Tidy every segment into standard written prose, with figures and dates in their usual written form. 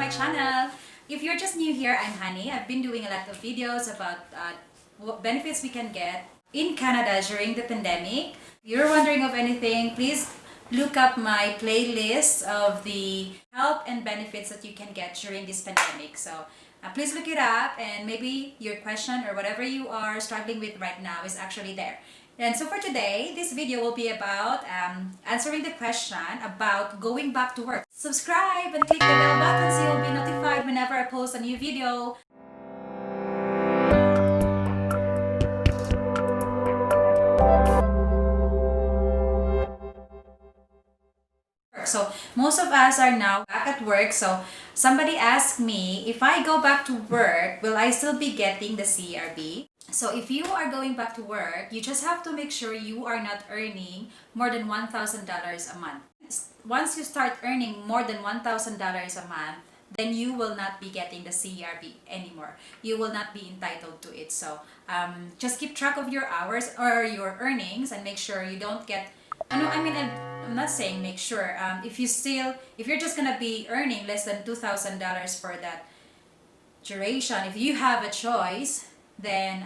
my channel. If you're just new here, I'm Honey. I've been doing a lot of videos about what benefits we can get in Canada during the pandemic. If you're wondering of anything, please look up my playlist of the help and benefits that you can get during this pandemic. So please look it up, and maybe your question or whatever you are struggling with right now is actually there. And so for today, this video will be about answering the question about going back to work. Subscribe and click the bell button so you'll be notified whenever I post a new video. So most of us are now back at work. So somebody asked me, if I go back to work, will I still be getting the CERB? So if you are going back to work, you just have to make sure you are not earning more than $1,000 a month. Once you start earning more than $1,000 a month, then you will not be getting the CERB anymore. You will not be entitled to it. So just keep track of your hours or your earnings and make sure you don't get... I'm not saying make sure. If you're just gonna be earning less than $2,000 for that duration, if you have a choice, then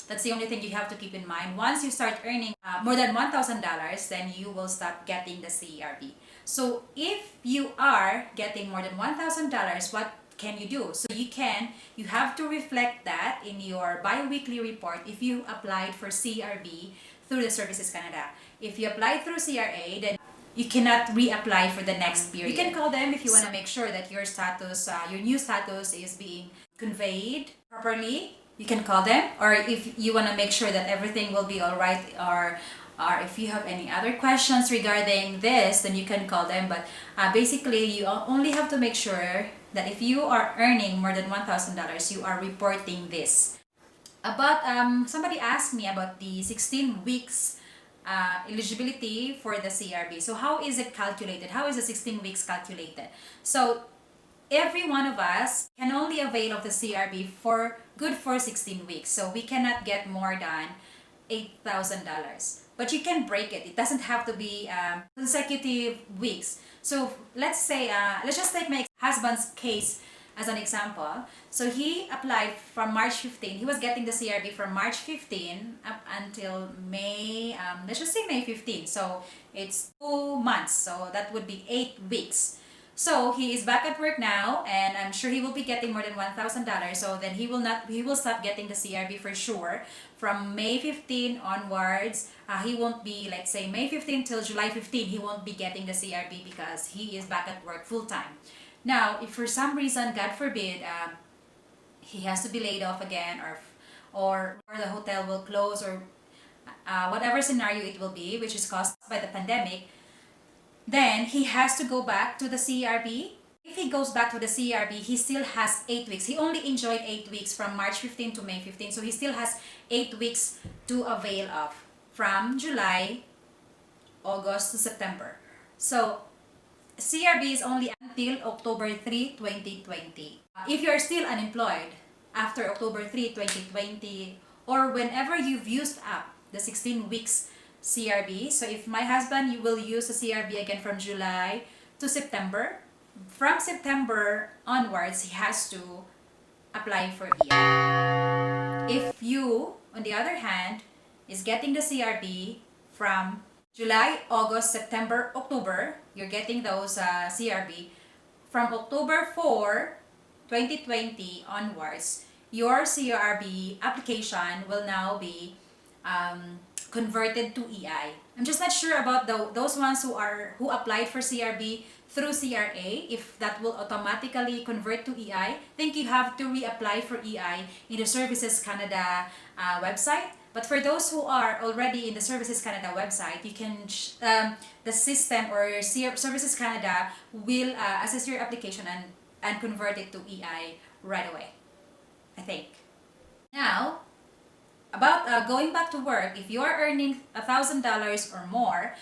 that's the only thing you have to keep in mind. Once you start earning more than $1,000, then you will stop getting the CERB. So if you are getting more than $1,000, what can you do? So you have to reflect that in your bi-weekly report if you applied for CERB through the Services Canada. If you applied through CRA, then you cannot reapply for the next period. You can call them if you want to make sure that your status, your new status is being conveyed properly. You can call them, or if you want to make sure that everything will be all right, or if you have any other questions regarding this, then you can call them. But basically, you only have to make sure that if you are earning more than $1,000, you are reporting this. About somebody asked me about the 16 weeks eligibility for the CRB. So how is it calculated? How is the 16 weeks calculated? So every one of us can only avail of the CRB for 16 weeks. So we cannot get more than $8,000. But you can break it. It doesn't have to be consecutive weeks. So let's just take my husband's case as an example. So he applied from March 15. He was getting the CRB from March 15 up until May, let's just say May 15. So it's 2 months. So that would be 8 weeks. So he is back at work now, and I'm sure he will be getting more than $1,000. So then he will stop getting the CRB for sure. From May 15 onwards, he won't be, like say May 15 till July 15, he won't be getting the CRB because he is back at work full time. Now, if for some reason, God forbid, he has to be laid off again, or the hotel will close, or whatever scenario it will be, which is caused by the pandemic, then he has to go back to the CERB. If he goes back to the CERB, he still has 8 weeks. He only enjoyed 8 weeks from March 15 to May 15, so he still has 8 weeks to avail of from July, August to September. So CRB is only until October 3, 2020. If you're still unemployed after October 3, 2020, or whenever you've used up the 16 weeks CRB, so if my husband, you will use the CRB again from July to September. From September onwards, he has to apply for EI. If you, on the other hand, is getting the CRB from July, August, September, October, you're getting those CRB. From October 4, 2020 onwards, your CRB application will now be converted to EI. I'm just not sure about those ones who applied for CRB through CRA, if that will automatically convert to EI. I think you have to reapply for EI in the Services Canada website. But for those who are already in the Services Canada website, you can the system or Services Canada will assess your application and convert it to EI right away, I think. Now, about going back to work, if you are earning $1,000 or more,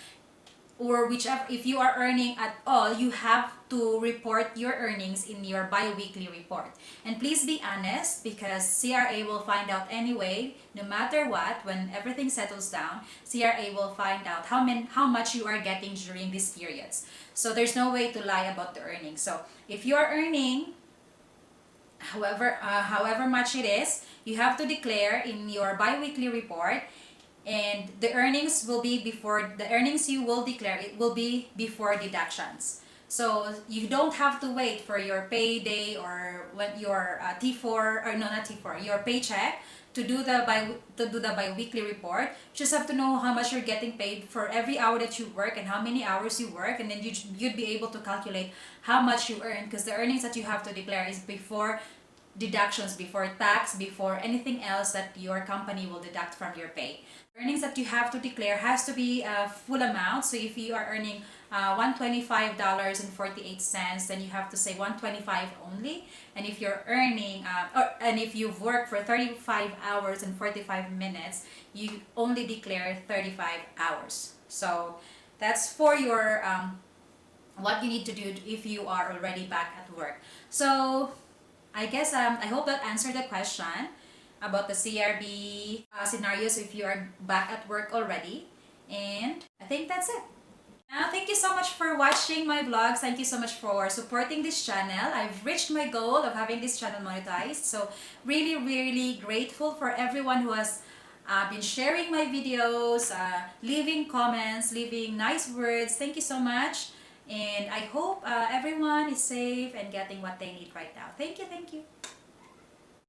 or whichever, if you are earning at all, you have to report your earnings in your bi-weekly report. And please be honest, because CRA will find out anyway, no matter what, when everything settles down, CRA will find out how much you are getting during these periods. So there's no way to lie about the earnings. So if you are earning however much it is, you have to declare in your bi-weekly report, and the earnings you will declare, it will be before deductions. So you don't have to wait for your payday or when your T4, or no, not T4, your paycheck to do the bi-weekly report. You just have to know how much you're getting paid for every hour that you work and how many hours you work, and then you'd be able to calculate how much you earn, because the earnings that you have to declare is before deductions, before tax, before anything else that your company will deduct from your pay. Earnings that you have to declare has to be a full amount. So if you are earning $125.48, then you have to say 125 only. And if you're earning and if you've worked for 35 hours and 45 minutes, you only declare 35 hours. So that's for your what you need to do if you are already back at work. So I guess I hope that answered the question about the CRB scenarios if you are back at work already. And I think that's it. Now, thank you so much for watching my vlogs. Thank you so much for supporting this channel. I've reached my goal of having this channel monetized. So really, really grateful for everyone who has been sharing my videos, leaving comments, leaving nice words. Thank you so much. And I hope everyone is safe and getting what they need right now. Thank you, thank you.